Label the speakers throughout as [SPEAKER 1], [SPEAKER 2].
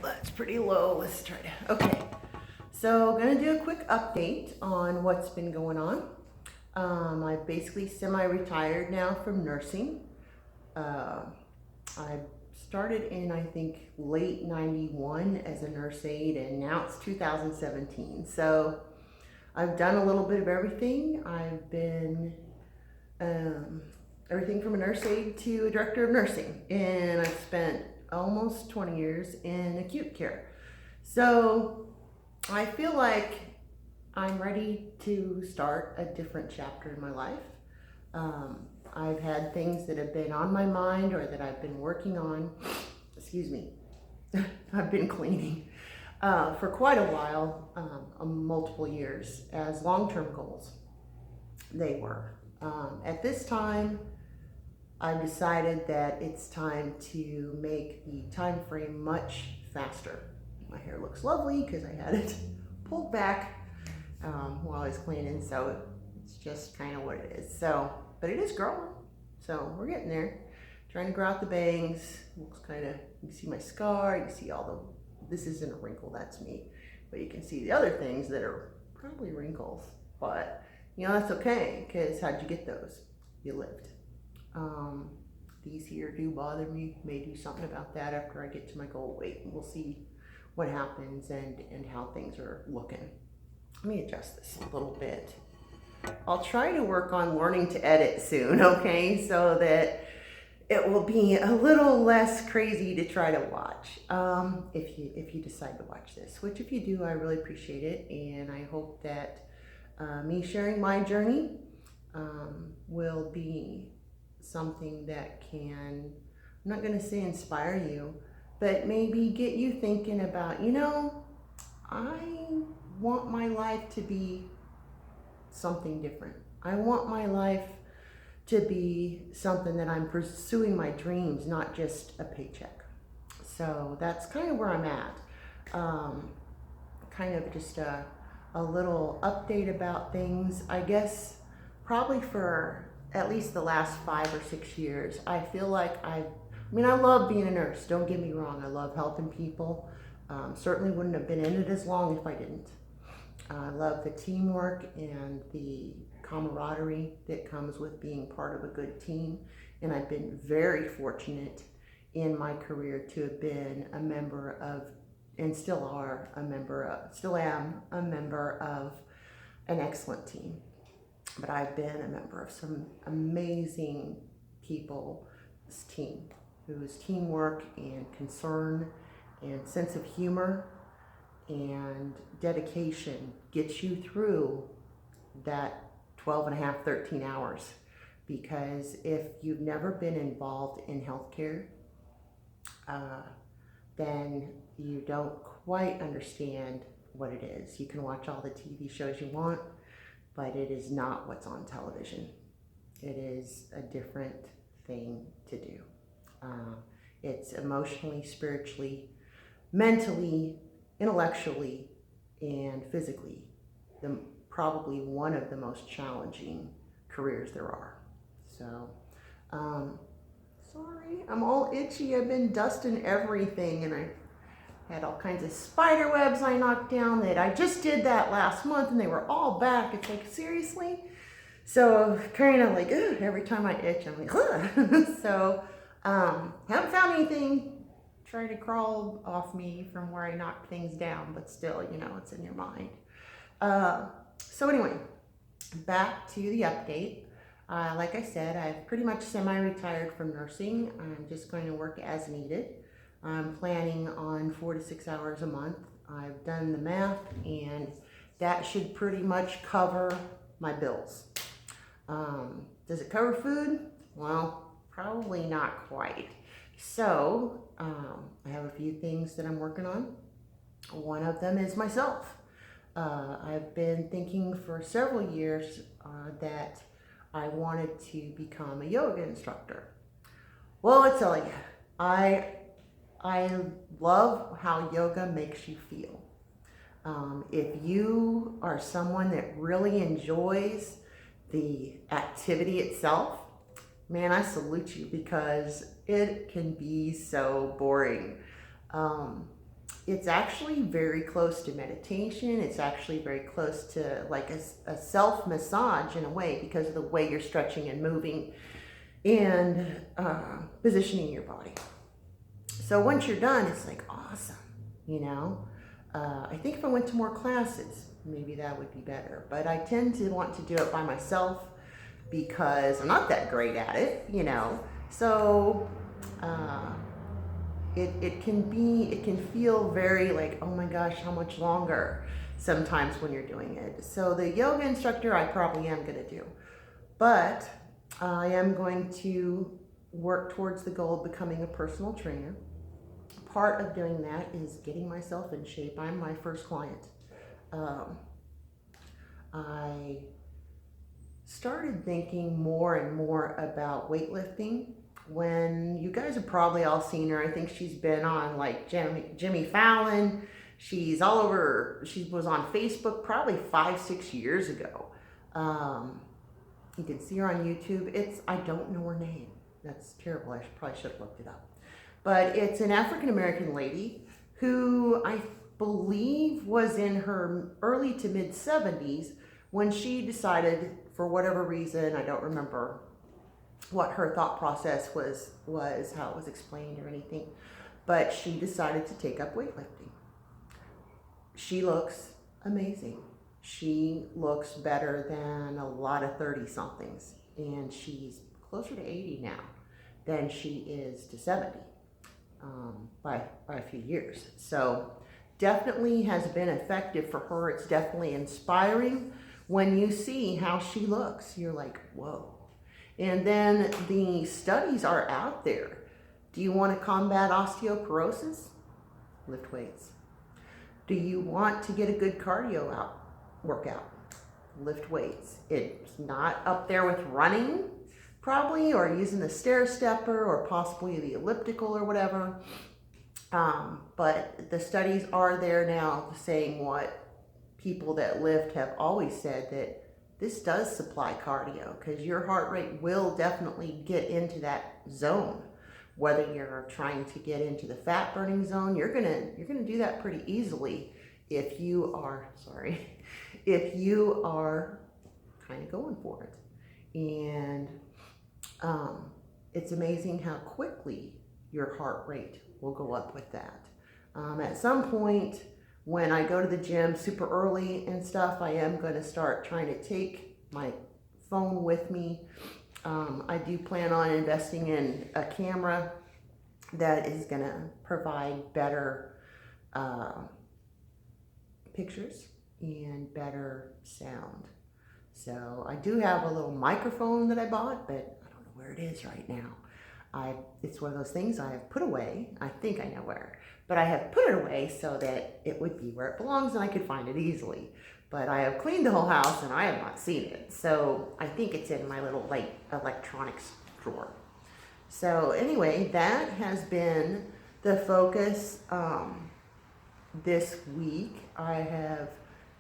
[SPEAKER 1] That's pretty low. Let's try to, okay. So I'm gonna do a quick update on what's been going on. I basically semi-retired now from nursing. Uh, I started in, I think, late 91 as a nurse aide, and now it's 2017. So I've done a little bit of everything. I've been um, everything from a nurse aide to a director of nursing, and I've spent almost 20 years in acute care. So I feel like I'm ready to start a different chapter in my life. I've had things that have been on my mind or that I've been working on. Excuse me. I've been cleaning for quite a while, multiple years, as long-term goals. They were. At this time, I decided that it's time to make the time frame much faster. My hair looks lovely because I had it pulled back while I was cleaning, so it's just kind of what it is. So, but it is growing, so we're getting there. Trying to grow out the bangs. Looks kind of, you can see my scar, you can see all the, this isn't a wrinkle, that's me. But you can see the other things that are probably wrinkles. But, you know, that's okay, because how'd you get those? You lived. These here do bother me. May do something about that after I get to my goal weight. We'll see what happens and how things are looking. Let me adjust this a little bit. I'll try to work on learning to edit soon, okay? So that it will be a little less crazy to try to watch if you decide to watch this, which if you do, I really appreciate it. And I hope that me sharing my journey will be something that can, I'm not going to say inspire you, but maybe get you thinking about, you know, I want my life to be something different. I want my life to be something that I'm pursuing my dreams, not just a paycheck. So that's kind of where I'm at. Kind of just a little update about things. I guess probably for at least the last 5 or 6 years, I feel like I mean, I love being a nurse, don't get me wrong. I love helping people. Certainly wouldn't have been in it as long if I didn't. I love the teamwork and the camaraderie that comes with being part of a good team. And I've been very fortunate in my career to have been a member of, and still are a member of, still am a member of an excellent team. But I've been a member of some amazing people, this team, whose teamwork and concern and sense of humor and dedication gets you through that 12 and a half, 13 hours. Because if you've never been involved in healthcare, then you don't quite understand what it is. You can watch all the TV shows you want, but it is not what's on television. It is a different thing to do. It's emotionally, spiritually, mentally, intellectually, and physically probably one of the most challenging careers there are. So, sorry, I'm all itchy. I've been dusting everything, and I had all kinds of spider webs I knocked down that I just did that last month, and they were all back. It's like, seriously? So kind of like, ugh, every time I itch, I'm like, ugh. So haven't found anything trying to crawl off me from where I knocked things down, but still, you know, it's in your mind. So anyway, back to the update. Like I said, I've pretty much semi-retired from nursing. I'm just going to work as needed. I'm planning on 4 to 6 hours a month. I've done the math, and that should pretty much cover my bills. Does it cover food? Well, probably not quite. So I have a few things that I'm working on. One of them is myself. I've been thinking for several years that I wanted to become a yoga instructor. Well, I tell you, I love how yoga makes you feel. If you are someone that really enjoys the activity itself, man, I salute you, because it can be so boring. it's actually very close to meditation. It's actually very close to like a self massage in a way, because of the way you're stretching and moving and positioning your body. So once you're done, it's like awesome, you know. I think if I went to more classes, maybe that would be better. But I tend to want to do it by myself because I'm not that great at it, you know. So it can feel very like, oh my gosh, how much longer sometimes when you're doing it. So the yoga instructor, I probably am going to do, but I am going to work towards the goal of becoming a personal trainer. Part of doing that is getting myself in shape. I'm my first client. I started thinking more and more about weightlifting when you guys have probably all seen her. I think she's been on like Jimmy Fallon. She's all over. She was on Facebook probably 5-6 years ago. You can see her on YouTube. I don't know her name. That's terrible. Probably should have looked it up. But it's an African American lady who I believe was in her early to mid 70s when she decided, for whatever reason, I don't remember what her thought process was how it was explained or anything, but she decided to take up weightlifting. She looks amazing. She looks better than a lot of 30-somethings, and she's closer to 80 now than she is to 70 by a few years. So definitely has been effective for her. It's definitely inspiring. When you see how she looks, you're like, whoa. And then the studies are out there. Do you want to combat osteoporosis? Lift weights. Do you want to get a good cardio workout? Lift weights. It's not up there with running, probably, or using the stair stepper, or possibly the elliptical or whatever. But the studies are there now saying what people that lift have always said, that this does supply cardio, because your heart rate will definitely get into that zone. Whether you're trying to get into the fat burning zone, you're gonna do that pretty easily if you are kind of going for it. And it's amazing how quickly your heart rate will go up with that. At some point, when I go to the gym super early and stuff, I am going to start trying to take my phone with me. I do plan on investing in a camera that is going to provide better pictures and better sound. So I do have a little microphone that I bought, but I don't know where it is right now. It's one of those things I have put away. I think I know where, but I have put it away so that it would be where it belongs and I could find it easily. But I have cleaned the whole house and I have not seen it. So I think it's in my little light electronics drawer. So anyway, that has been the focus this week. I have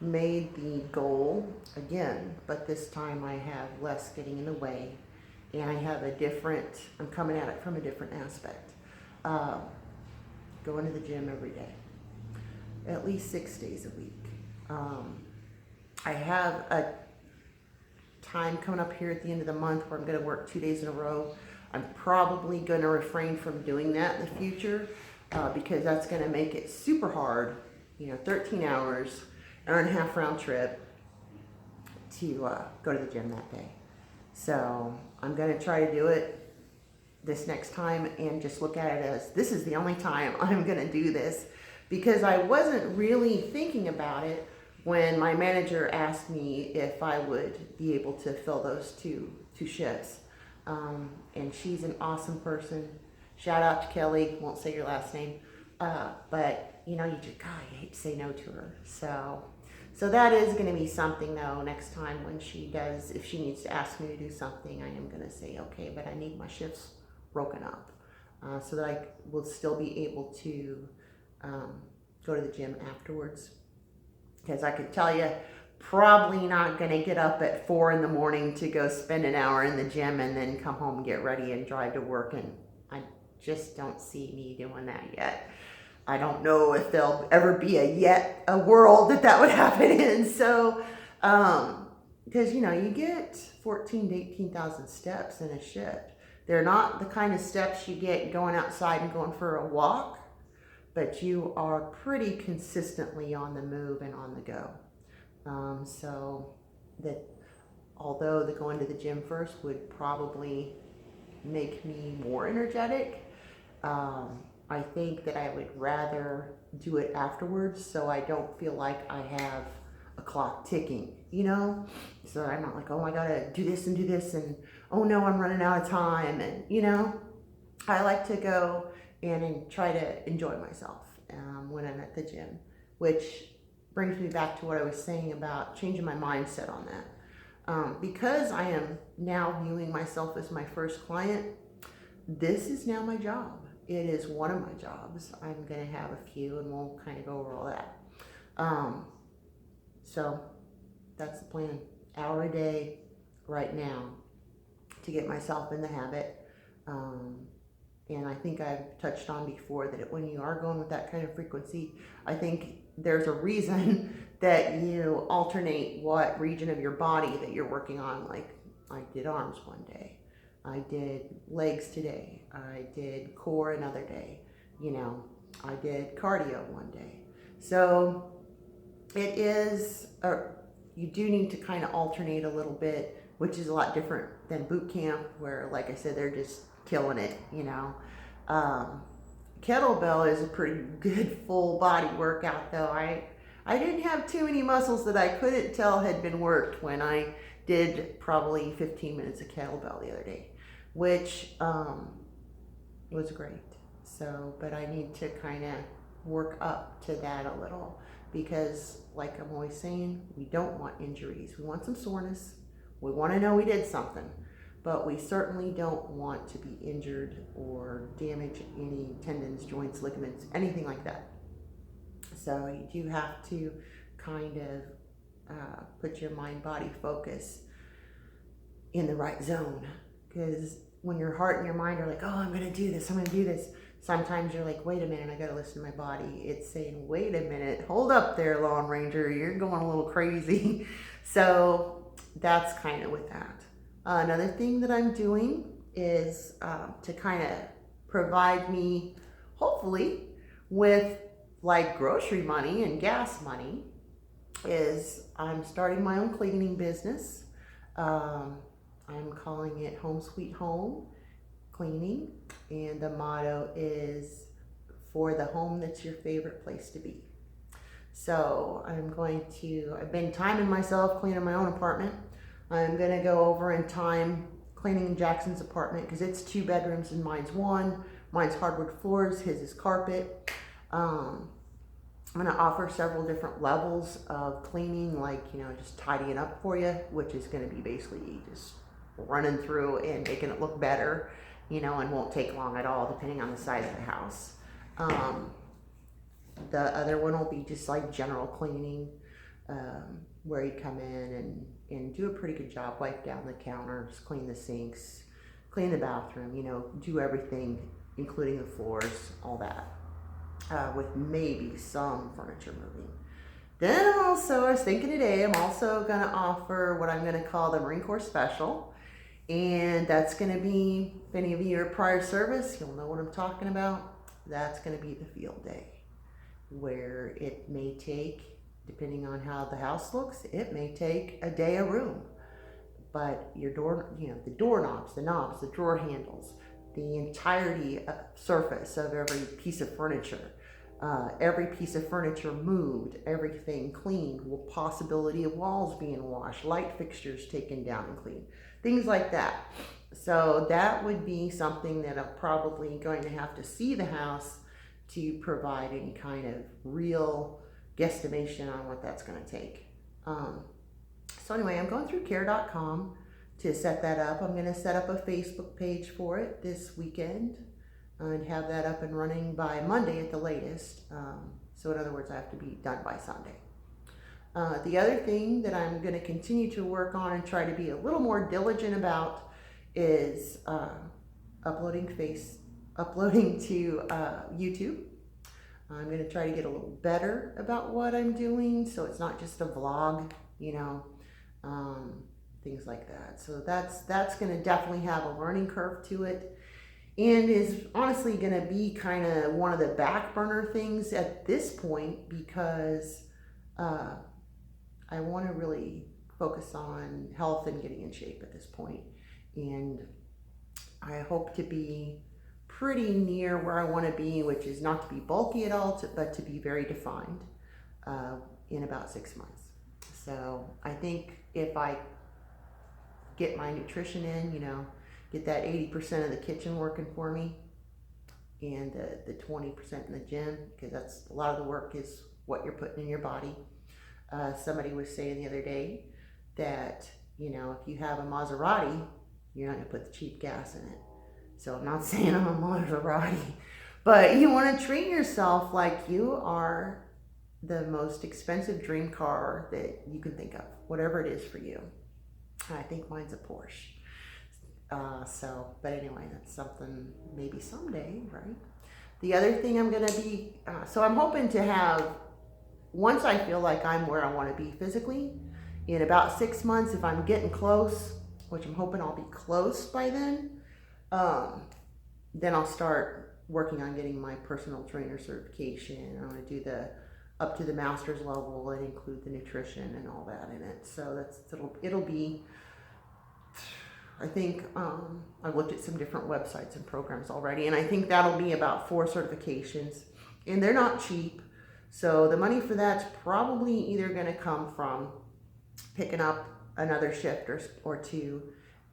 [SPEAKER 1] made the goal again, but this time I have less getting in the way. And I have I'm coming at it from a different aspect. Going to the gym every day, at least 6 days a week. I have a time coming up here at the end of the month where I'm going to work 2 days in a row. I'm probably going to refrain from doing that in the future because that's going to make it super hard, 13 hours, hour and a half round trip to go to the gym that day. So I'm going to try to do it this next time and just look at it as this is the only time I'm going to do this, because I wasn't really thinking about it when my manager asked me if I would be able to fill those two shifts. And she's an awesome person. Shout out to Kelly. Won't say your last name. But you hate to say no to her. So that is going to be something, though, next time when if she needs to ask me to do something, I am going to say, okay, but I need my shifts broken up so that I will still be able to go to the gym afterwards. Because I could tell you, probably not going to get up at 4 in the morning to go spend an hour in the gym and then come home, get ready, and drive to work. And I just don't see me doing that yet. I don't know if there'll ever be a world that would happen in. So, because you get 14 to 18,000 steps in a shift. They're not the kind of steps you get going outside and going for a walk, but you are pretty consistently on the move and on the go. So that although the going to the gym first would probably make me more energetic, I think that I would rather do it afterwards so I don't feel like I have a clock ticking, So I'm not like, oh, I gotta do this and oh no, I'm running out of time. And, I like to go in and try to enjoy myself when I'm at the gym, which brings me back to what I was saying about changing my mindset on that. Because I am now viewing myself as my first client, this is now my job. It is one of my jobs. I'm going to have a few and we'll kind of go over all that. So that's the plan. Hour a day right now to get myself in the habit. And I think I've touched on before that when you are going with that kind of frequency, I think there's a reason that you alternate what region of your body that you're working on. Like I did arms one day. I did legs today. I did core another day. I did cardio one day. So it is, you do need to kind of alternate a little bit, which is a lot different than boot camp where, like I said, they're just killing it, Kettlebell is a pretty good full body workout though. I didn't have too many muscles that I couldn't tell had been worked when I did probably 15 minutes of kettlebell the other day, which was great. So, but I need to kind of work up to that a little because like I'm always saying, we don't want injuries. We want some soreness. We want to know we did something, but we certainly don't want to be injured or damage any tendons, joints, ligaments, anything like that. So you do have to kind of put your mind-body focus in the right zone, because when your heart and your mind are like, oh, I'm going to do this, sometimes you're like, wait a minute, I got to listen to my body. It's saying, wait a minute, hold up there, Lone Ranger, you're going a little crazy. So that's kind of with that. Another thing that I'm doing is to kind of provide me, hopefully, with like grocery money and gas money, is I'm starting my own cleaning business. I'm calling it Home Sweet Home Cleaning, and the motto is for the home that's your favorite place to be. So I've been timing myself cleaning my own apartment. I'm going to go over and time cleaning Jackson's apartment because it's 2 bedrooms and mine's 1. Mine's hardwood floors, his is carpet. I'm going to offer several different levels of cleaning, like, just tidying up for you, which is going to be basically just running through and making it look better, and won't take long at all depending on the size of the house. The other one will be just like general cleaning, where you come in and do a pretty good job, wipe down the counters, clean the sinks, clean the bathroom, do everything, including the floors, all that, with maybe some furniture moving. Then I was thinking today, I'm also going to offer what I'm going to call the Marine Corps Special. And that's going to be, if any of you are prior service, you'll know what I'm talking about. That's going to be the field day, where it may take, depending on how the house looks, it may take a day a room. But your door, the doorknobs, the knobs, the drawer handles, the entirety of surface of every piece of furniture, moved, everything cleaned, with possibility of walls being washed, light fixtures taken down and cleaned, things like that. So that would be something that I'm probably going to have to see the house to provide any kind of real guesstimation on what that's going to take. So anyway, I'm going through care.com to set that up. I'm going to set up a Facebook page for it this weekend and have that up and running by Monday at the latest. So in other words, I have to be done by Sunday. The other thing that I'm going to continue to work on and try to be a little more diligent about is uploading to YouTube. I'm going to try to get a little better about what I'm doing, so it's not just a vlog, you know, things like that. So that's going to definitely have a learning curve to it, and is honestly going to be kind of one of the back burner things at this point, because I want to really focus on health and getting in shape at this point. And I hope to be pretty near where I want to be, which is not to be bulky at all, but to be very defined in about 6 months. So I think if I get my nutrition in, you know, get that 80% of the kitchen working for me, and the 20% in the gym, because that's a lot of the work is what you're putting in your body. Somebody was saying the other day that, you know, if you have a Maserati, you're not going to put the cheap gas in it. So I'm not saying I'm a Maserati, but you want to treat yourself like you are the most expensive dream car that you can think of, whatever it is for you. I think mine's a Porsche. But anyway, that's something maybe someday, right? The other thing I'm going to be, so I'm hoping to have, once I feel like I'm where I want to be physically, in about 6 months, if I'm getting close, which I'm hoping I'll be close by then I'll start working on getting my personal trainer certification. I'm going to do the up to the master's level and include the nutrition and all that in it. So it'll be, I think I've looked at some different websites and programs already, and I think that'll be about 4 certifications, and they're not cheap. So the money for that's probably either going to come from picking up another shift or two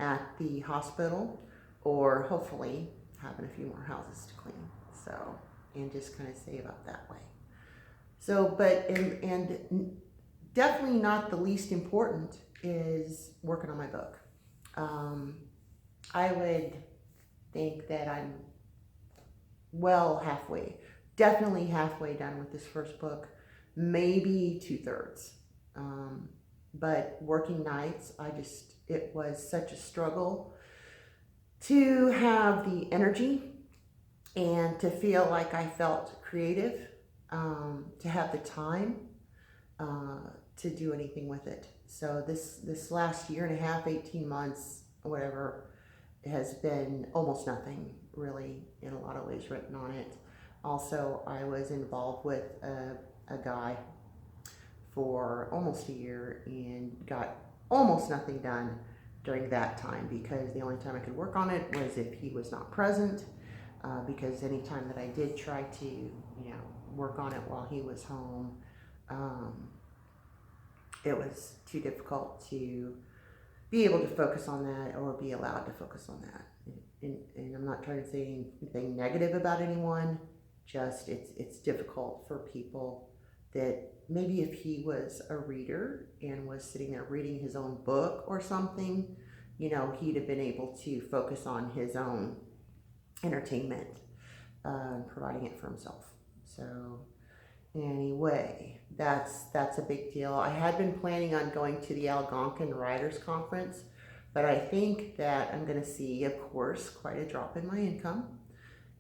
[SPEAKER 1] at the hospital, or hopefully having a few more houses to clean. So, and just kind of save up that way. So, but, and definitely not the least important is working on my book. I would think that I'm definitely halfway done with this first book, maybe 2/3. But working nights, it was such a struggle to have the energy and to feel like I felt creative, to have the time to do anything with it. So this last year and a half, 18 months, whatever, has been almost nothing really in a lot of ways written on it. Also, I was involved with a guy for almost a year and got almost nothing done during that time, because the only time I could work on it was if he was not present, because any time that I did try to, work on it while he was home, it was too difficult to be able to focus on that or be allowed to focus on that. And I'm not trying to say anything negative about anyone, just it's difficult for people that maybe if he was a reader and was sitting there reading his own book or something, he'd have been able to focus on his own entertainment, providing it for himself. So anyway, that's a big deal. I had been planning on going to the Algonquin Writers Conference, but I think that I'm going to see, of course, quite a drop in my income,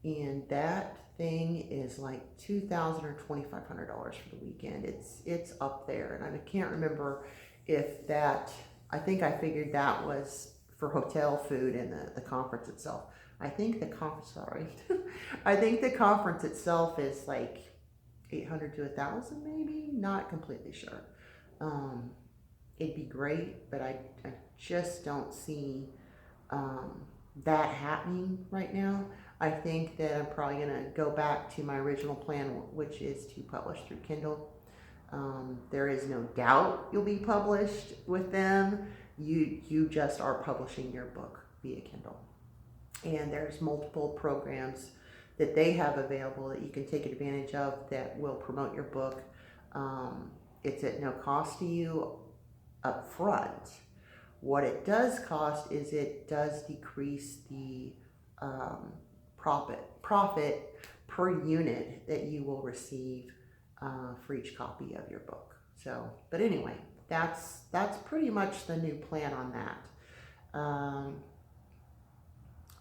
[SPEAKER 1] and that thing is like $2,000 or $2,500 for the weekend. It's up there, and I can't remember if that. I think I figured that was for hotel, food, and the conference itself. I think the conference itself is like $800 to $1,000, maybe. Not completely sure. It'd be great, but I just don't see that happening right now. I think that I'm probably going to go back to my original plan, which is to publish through Kindle. There is no doubt you'll be published with them. You just are publishing your book via Kindle. And there's multiple programs that they have available that you can take advantage of that will promote your book. It's at no cost to you up front. What it does cost is it does decrease the profit per unit that you will receive for each copy of your book. So, but anyway, that's pretty much the new plan on that.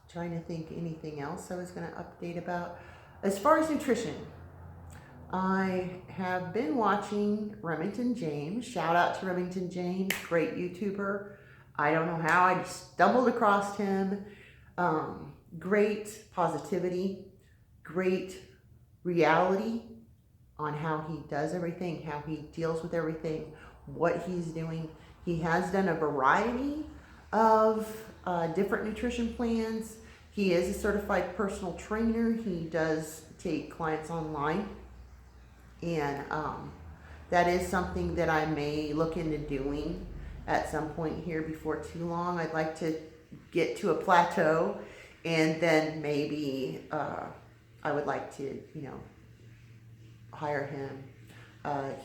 [SPEAKER 1] Trying to think anything else I was going to update about. As far as nutrition, I have been watching Remington James. Shout out to Remington James, great YouTuber. I don't know how, I just stumbled across him. Great positivity, great reality on how he does everything, how he deals with everything, what he's doing. He has done a variety of different nutrition plans. He is a certified personal trainer. He does take clients online, and that is something that I may look into doing at some point here before too long. I'd like to get to a plateau, and then maybe I would like to, you know, hire him.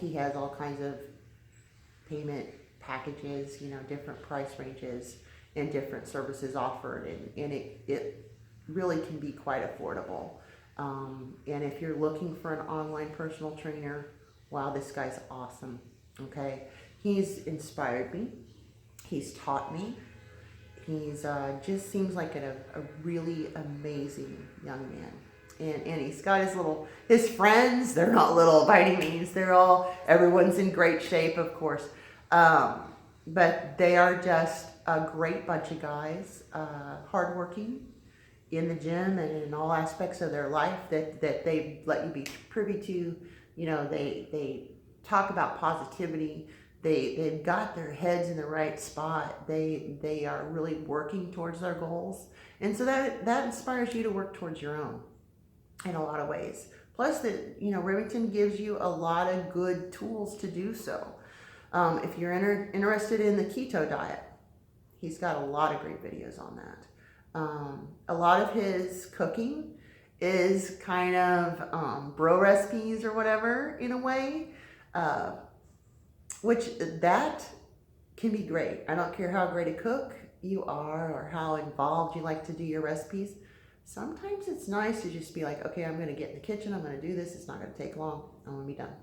[SPEAKER 1] He has all kinds of payment packages, you know, different price ranges and different services offered, and it really can be quite affordable. And if you're looking for an online personal trainer, wow, this guy's awesome. Okay, he's inspired me, he's taught me, he's just seems like a really amazing young man. And he's got his friends, they're not little by any means, everyone's in great shape, of course. But they are just a great bunch of guys, hardworking in the gym and in all aspects of their life that they let you be privy to. You know, they talk about positivity. They've got their heads in the right spot. They are really working towards their goals. And so that inspires you to work towards your own in a lot of ways. Plus, you know, Remington gives you a lot of good tools to do so. If you're interested in the keto diet, he's got a lot of great videos on that. A lot of his cooking is kind of bro recipes or whatever in a way, which that can be great. I don't care how great a cook you are or how involved you like to do your recipes. Sometimes it's nice to just be like, okay, I'm going to get in the kitchen, I'm going to do this, it's not going to take long, I'm going to be done.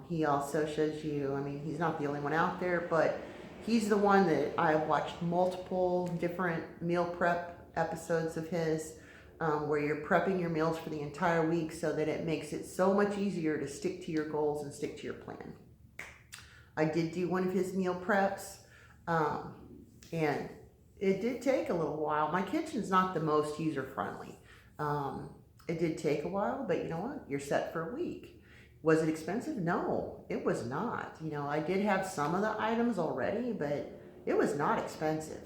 [SPEAKER 1] He also shows you, I mean, he's not the only one out there, but he's the one that I've watched multiple different meal prep episodes of his, where you're prepping your meals for the entire week so that it makes it so much easier to stick to your goals and stick to your plan. I did do one of his meal preps, and it did take a little while. My kitchen's not the most user-friendly. It did take a while, but you know what? You're set for a week. Was it expensive? No, it was not. You know, I did have some of the items already, but it was not expensive.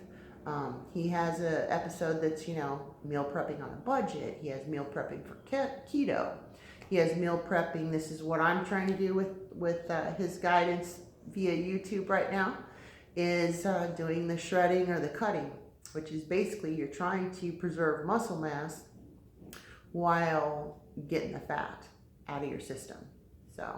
[SPEAKER 1] He has an episode that's, you know, meal prepping on a budget. He has meal prepping for keto. He has meal prepping. This is what I'm trying to do with his guidance via YouTube right now, is doing the shredding or the cutting, which is basically you're trying to preserve muscle mass while getting the fat out of your system. So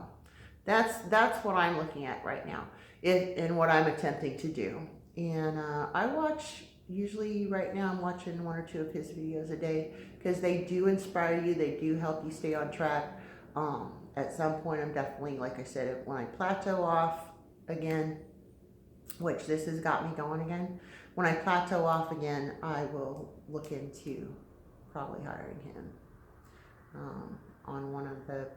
[SPEAKER 1] that's what I'm looking at right now, and what I'm attempting to do. And I watch, usually right now I'm watching 1 or 2 of his videos a day, because they do inspire you, they do help you stay on track. At some point I'm definitely, like I said, when I plateau off again, which this has got me going again, when I plateau off again, I will look into probably hiring him on one of the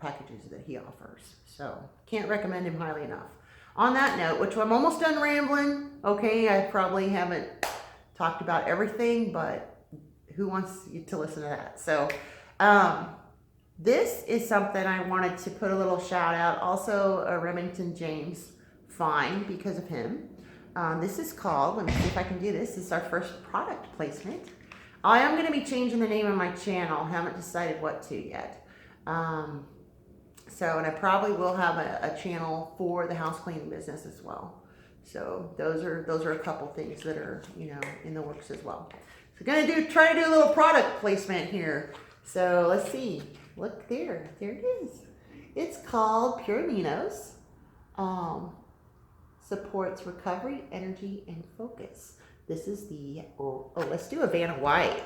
[SPEAKER 1] packages that he offers. So can't recommend him highly enough. On that note, which I'm almost done rambling, okay, I probably haven't talked about everything, but who wants you to listen to that? So this is something I wanted to put a little shout out. Also, Remington James, fine, because of him. This is called, let me see if I can do this. This is our first product placement. I am going to be changing the name of my channel. Haven't decided what to yet. And I probably will have a channel for the house cleaning business as well. So those are a couple things that are, you know, in the works as well. So try to do a little product placement here. So let's see. Look there it is. It's called Pure Aminos. Supports recovery, energy, and focus. This is the let's do a Vanna White.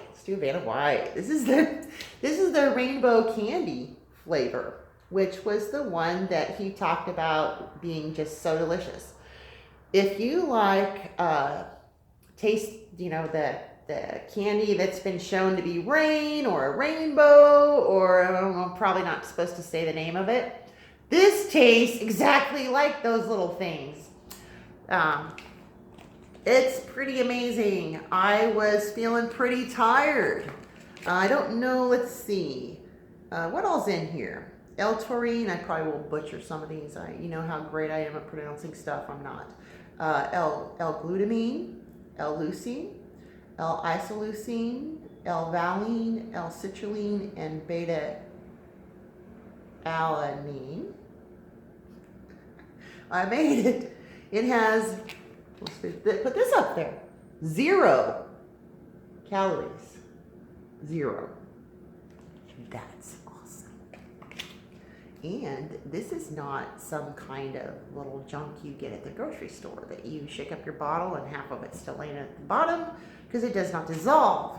[SPEAKER 1] This is the rainbow candy flavor, which was the one that he talked about being just so delicious. If you like taste, you know,
[SPEAKER 2] the candy that's been shown to be rain or a rainbow, or I'm probably not supposed to say the name of it. This tastes exactly like those little things. It's pretty amazing. I was feeling pretty tired. I don't know, let's see. What all's in here? L-taurine, I probably will butcher some of these. You know how great I am at pronouncing stuff, I'm not. L-glutamine, L-leucine, L-isoleucine, L-valine, L-citrulline, and beta-alanine. I made it. It has, let's put this up there, 0 calories. 0. That's awesome. And this is not some kind of little junk you get at the grocery store that you shake up your bottle and half of it's still laying at the bottom because it does not dissolve.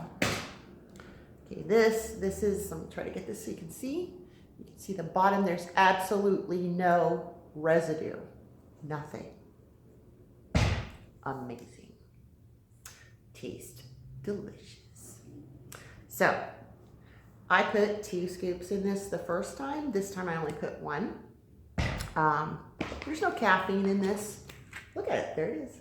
[SPEAKER 2] Okay, this is, I'm gonna try to get this so you can see. You can see the bottom, there's absolutely no residue. Nothing. Amazing. Taste delicious. So, I put 2 scoops in this the first time. This time I only put 1. There's no caffeine in this. Look at it, there it is.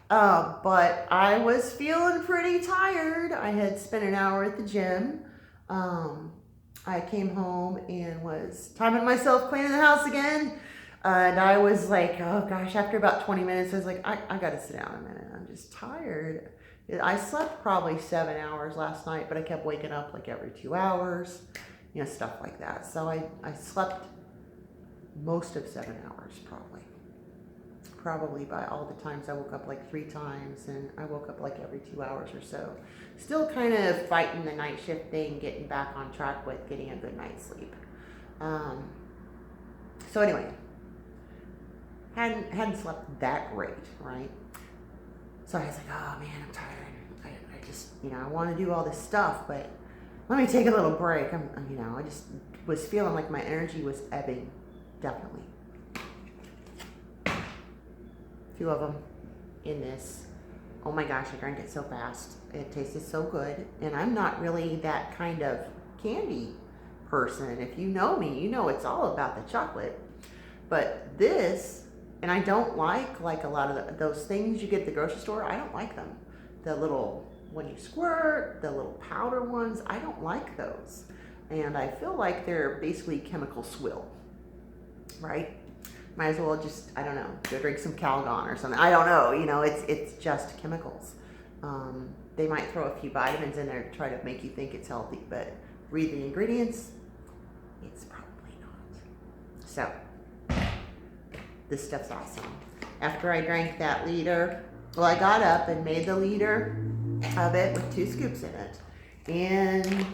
[SPEAKER 2] But I was feeling pretty tired. I had spent an hour at the gym. I came home and was timing myself cleaning the house again. And I was like, oh gosh, after about 20 minutes, I was like, I gotta sit down a minute. I'm just tired. I slept probably 7 hours last night, but I kept waking up like every 2 hours, you know, stuff like that. So I slept most of 7 hours probably by all the times I woke up like 3 times, and I woke up like every 2 hours or so. Still kind of fighting the night shift thing, getting back on track with getting a good night's sleep. So anyway, hadn't slept that great, right? So I was like, oh man, I'm tired. I just, you know, I want to do all this stuff, but let me take a little break. You know, I just was feeling like my energy was ebbing, definitely. 2 of them in this. Oh my gosh, I drank it so fast. It tasted so good. And I'm not really that kind of candy person. If you know me, you know it's all about the chocolate. But this, and I don't like a lot of those things you get at the grocery store. I don't like them. The little, when you squirt, the little powder ones, I don't like those. And I feel like they're basically chemical swill, right? Might as well just, I don't know, go drink some Calgon or something. I don't know, you know, it's just chemicals. They might throw a few vitamins in there to try to make you think it's healthy, but read the ingredients, it's probably not. So, this stuff's awesome. After I drank that liter, well, I got up and made the liter of it with 2 scoops in it. And,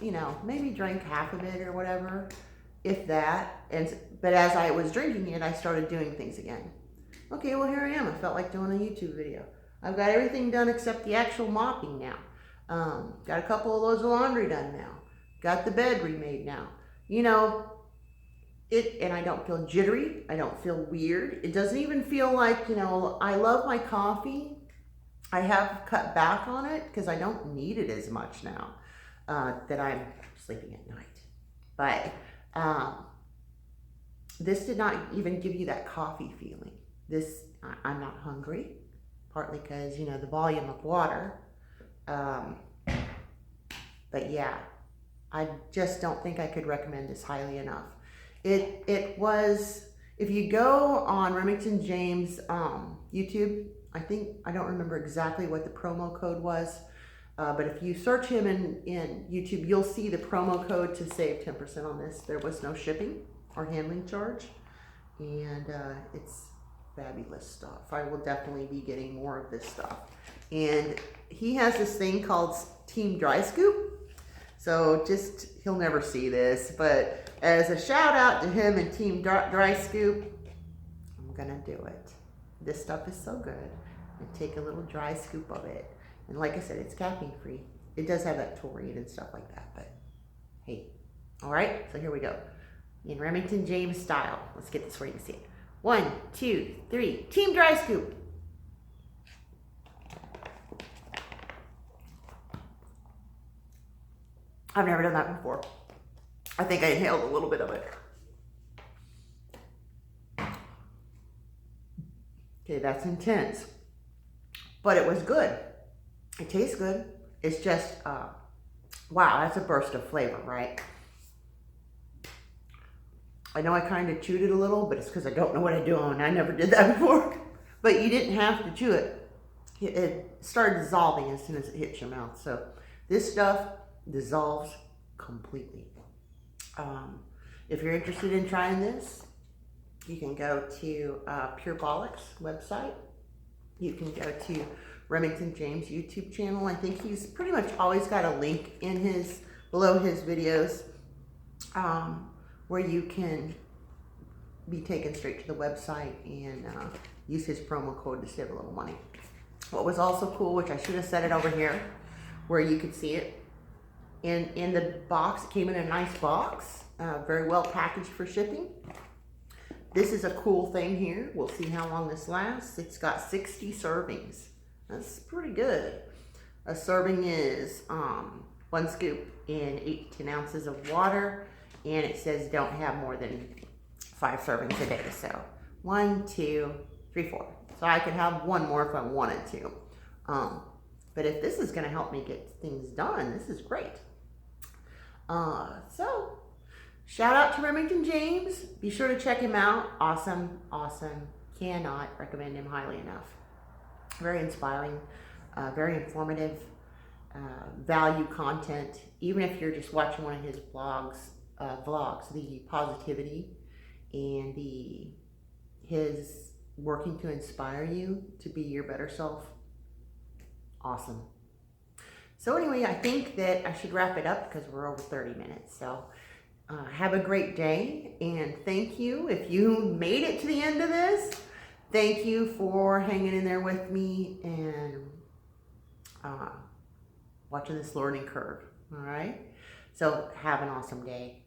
[SPEAKER 2] you know, maybe drank half of it or whatever, if that. But as I was drinking it, I started doing things again. Okay, well, here I am. I felt like doing a YouTube video. I've got everything done except the actual mopping now. Got a couple of loads of laundry done now. Got the bed remade now. You know, and I don't feel jittery. I don't feel weird. It doesn't even feel like, you know, I love my coffee. I have cut back on it because I don't need it as much now that I'm sleeping at night. But this did not even give you that coffee feeling. I'm not hungry, partly because, you know, the volume of water. But yeah, I just don't think I could recommend this highly enough. It was, if you go on Remington James YouTube, I don't remember exactly what the promo code was, but if you search him in YouTube, you'll see the promo code to save 10% on this. There was no shipping or handling charge, and it's fabulous stuff. I will definitely be getting more of this stuff. And he has this thing called Team Dry Scoop. So he'll never see this, but as a shout out to him and Team Dry Scoop, I'm gonna do it. This stuff is so good. I take a little dry scoop of it. And like I said, it's caffeine free. It does have that taurine and stuff like that, but hey. All right, so here we go. In Remington James style. Let's get this where you can see it. 1, 2, 3, Team Dry Scoop. I've never done that before. I think I inhaled a little bit of it. Okay, that's intense. But it was good. It tastes good. It's just, wow, that's a burst of flavor, right? I know I kind of chewed it a little, but it's because I don't know what I do, and I never did that before. But you didn't have to chew it. It started dissolving as soon as it hits your mouth. So this stuff dissolves completely. If you're interested in trying this, you can go to Purebolix website. You can go to Remington James YouTube channel. I think he's pretty much always got a link in below his videos where you can be taken straight to the website and use his promo code to save a little money. What was also cool, which I should have set it over here where you could see it, in the box, it came in a nice box, very well packaged for shipping. This is a cool thing here. We'll see how long this lasts. It's got 60 servings. That's pretty good. A serving is 1 scoop in 8 to 10 ounces of water, and it says don't have more than 5 servings a day. So 1, 2, 3, 4. So I could have one more if I wanted to. But if this is going to help me get things done, this is great. So shout out to Remington James. Be sure to check him out. Awesome, awesome. Cannot recommend him highly enough. Very inspiring, very informative, value content. Even if you're just watching one of his vlogs, the positivity and his working to inspire you to be your better self. Awesome. So anyway, I think that I should wrap it up because we're over 30 minutes. So have a great day, and thank you if you made it to the end of this. Thank you for hanging in there with me and watching this learning curve. All right. So have an awesome day.